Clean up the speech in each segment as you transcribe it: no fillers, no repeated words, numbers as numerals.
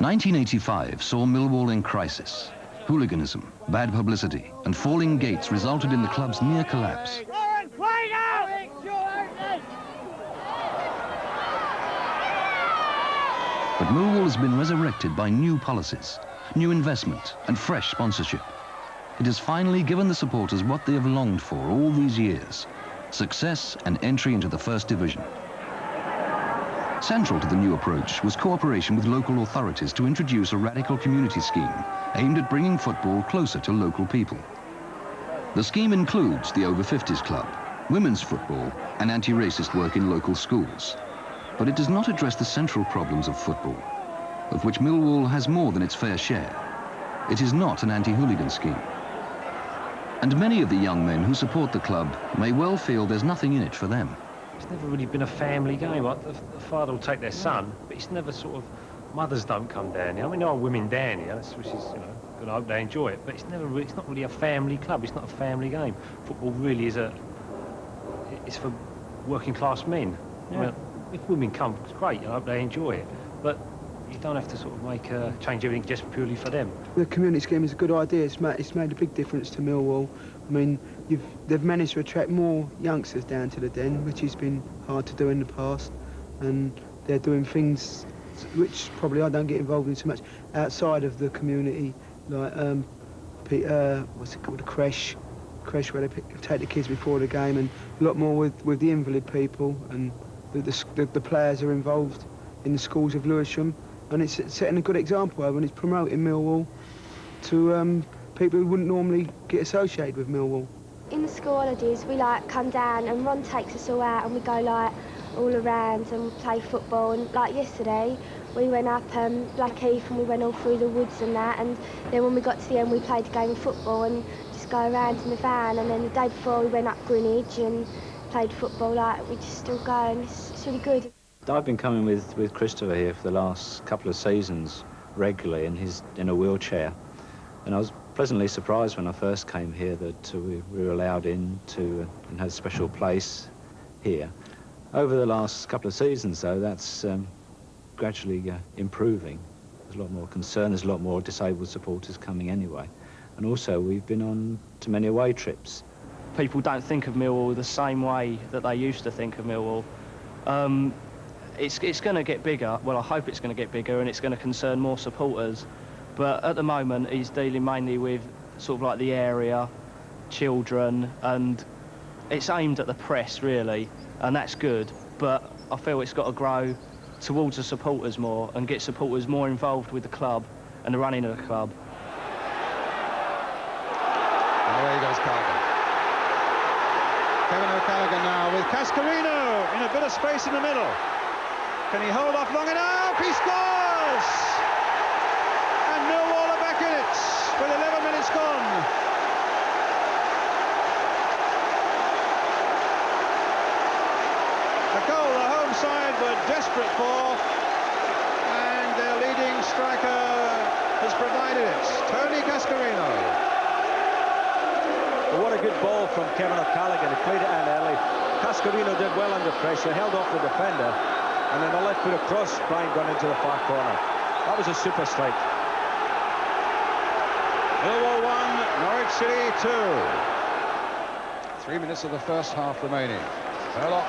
1985 saw Millwall in crisis. Hooliganism, bad publicity, and falling gates resulted in the club's near collapse. But Millwall has been resurrected by new policies, new investment, and fresh sponsorship. It has finally given the supporters what they have longed for all these years: success and entry into the First Division. Central to the new approach was cooperation with local authorities to introduce a radical community scheme aimed at bringing football closer to local people. The scheme includes the Over 50s Club, women's football, and anti-racist work in local schools. But it does not address the central problems of football, of which Millwall has more than its fair share. It is not an anti-hooligan scheme. And many of the young men who support the club may well feel there's nothing in it for them. It's never really been a family game. Like the father will take their son, but it's never sort of, mothers don't come down here. I mean, there are women down here, which is, you know, good. I hope they enjoy it, but it's never really, it's not really a family club. It's not a family game. Football really is it's for working class men. Yeah. I mean, if women come, it's great. I hope they enjoy it, but you don't have to sort of change everything just purely for them. The community scheme is a good idea. It's made a big difference to Millwall. I mean, they've managed to attract more youngsters down to the Den, which has been hard to do in the past, and they're doing things which probably I don't get involved in so much outside of the community, like what's it called, a creche where they take the kids before the game, and a lot more with the invalid people, and the players are involved in the schools of Lewisham, and it's setting a good example over, and it's promoting Millwall to people who wouldn't normally get associated with Millwall. In the school holidays, we come down and Ron takes us all out and we go all around and play football. And like yesterday, we went up Blackheath and we went all through the woods and that. And then when we got to the end, we played a game of football and just go around in the van. And then the day before, we went up Greenwich and played football. We just still go, and it's really good. I've been coming with Christopher here for the last couple of seasons regularly, and he's in a wheelchair. And I was pleasantly surprised when I first came here that we were allowed in and had a special place here. Over the last couple of seasons, though, that's gradually improving. There's a lot more concern, there's a lot more disabled supporters coming anyway. And also, we've been on to many away trips. People don't think of Millwall the same way that they used to think of Millwall. It's going to get bigger. Well, I hope it's going to get bigger, and it's going to concern more supporters. But at the moment, he's dealing mainly with sort of like the area, children, and it's aimed at the press, really, and that's good. But I feel it's got to grow towards the supporters more and get supporters more involved with the club and the running of the club. And away goes Callaghan. Kevin O'Callaghan now with Cascarino in a bit of space in the middle. Can he hold off long enough? He scores! And Millwall are back in it with 11 minutes gone. The goal the home side were desperate for, and their leading striker has provided it. Tony Cascarino. Well, what a good ball from Kevin O'Callaghan. He played it out early. Cascarino did well under pressure, held off the defender, and then the left foot across, Brian gone into the far corner. That was a super strike. Millwall 1, Norwich City 2. 3 minutes of the first half remaining. Burlock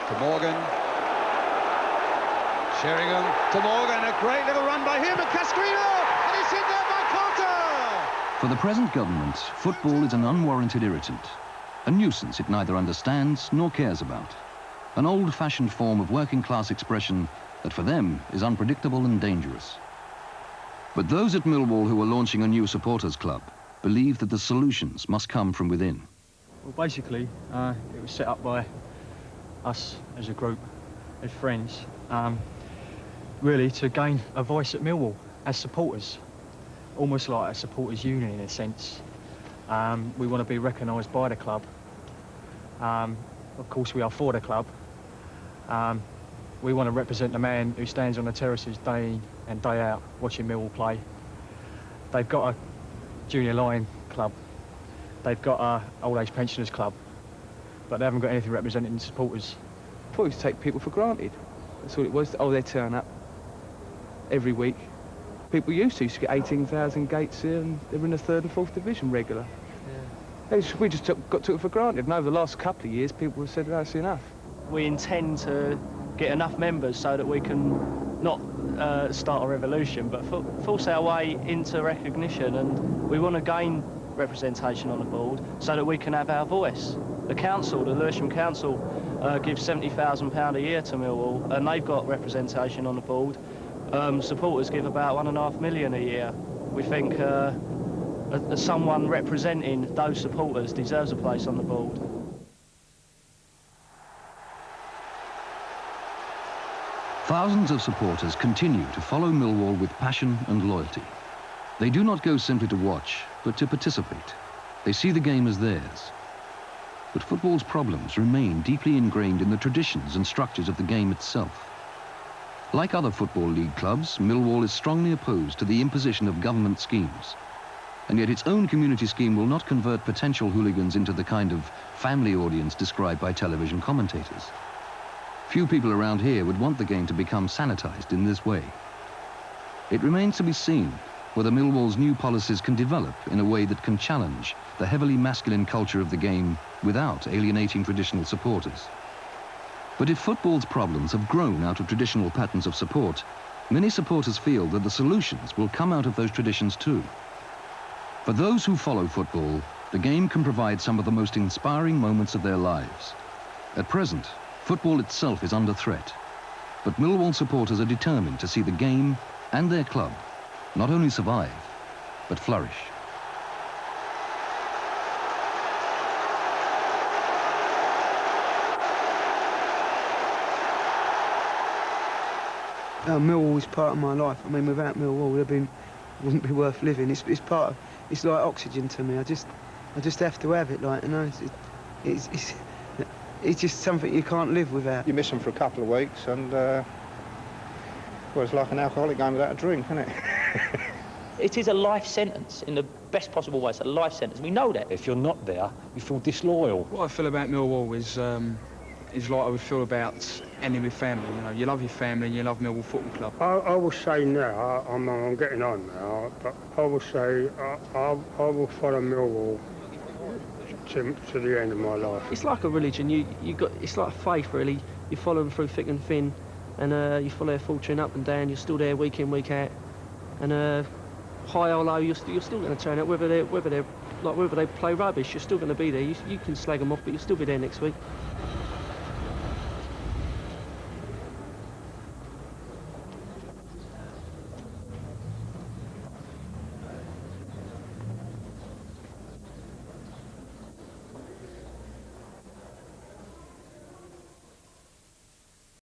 to Morgan. Sheringham to Morgan. A great little run by him, and Cascarino, and he's hit there by Coulter. For the present government, football is an unwarranted irritant, a nuisance it neither understands nor cares about, an old-fashioned form of working-class expression that for them is unpredictable and dangerous. But those at Millwall who are launching a new supporters club believe that the solutions must come from within. Well, basically, it was set up by us as a group, as friends, really to gain a voice at Millwall as supporters, almost like a supporters union in a sense. We want to be recognised by the club. Of course, we are for the club. We want to represent the man who stands on the terraces day in and day out watching Millwall play. They've got a junior line club. They've got a old age pensioners club, but they haven't got anything representing supporters. I thought we used to take people for granted. That's all it was. Oh, they turn up. every week. People used to get 18,000 gates here, and they're in the 3rd and 4th division regular. We just took it for granted, and over the last couple of years, people have said that's enough. We intend to get enough members so that we can not start a revolution, but force our way into recognition, and we want to gain representation on the board so that we can have our voice. The council, the Lewisham Council, gives £70,000 a year to Millwall, and they've got representation on the board. Supporters give about £1.5 million a year. We think someone representing those supporters deserves a place on the board. Thousands of supporters continue to follow Millwall with passion and loyalty. They do not go simply to watch, but to participate. They see the game as theirs. But football's problems remain deeply ingrained in the traditions and structures of the game itself. Like other Football League clubs, Millwall is strongly opposed to the imposition of government schemes. And yet its own community scheme will not convert potential hooligans into the kind of family audience described by television commentators. Few people around here would want the game to become sanitized in this way. It remains to be seen whether Millwall's new policies can develop in a way that can challenge the heavily masculine culture of the game without alienating traditional supporters. But if football's problems have grown out of traditional patterns of support, many supporters feel that the solutions will come out of those traditions too. For those who follow football, the game can provide some of the most inspiring moments of their lives. At present, football itself is under threat, but Millwall supporters are determined to see the game and their club not only survive, but flourish. Millwall is part of my life. I mean, without Millwall, it wouldn't be worth living. It's like oxygen to me. I just have to have it, like, you know. It's just something you can't live without. You miss them for a couple of weeks, and well, it's like an alcoholic going without a drink, isn't it? It is a life sentence in the best possible way. It's a life sentence. We know that. If you're not there, you feel disloyal. What I feel about Millwall is like I would feel about any of my family. You know, you love your family and you love Millwall Football Club. I will say now, I'm getting on now, but I will say I will follow Millwall to the end of my life. It's like a religion. It's like faith, really. You follow them through thick and thin, and you follow their fortune up and down. You're still there week in, week out, and high or low, you're still going to turn up. Whether they play rubbish, you're still going to be there. You can slag them off, but you'll still be there next week.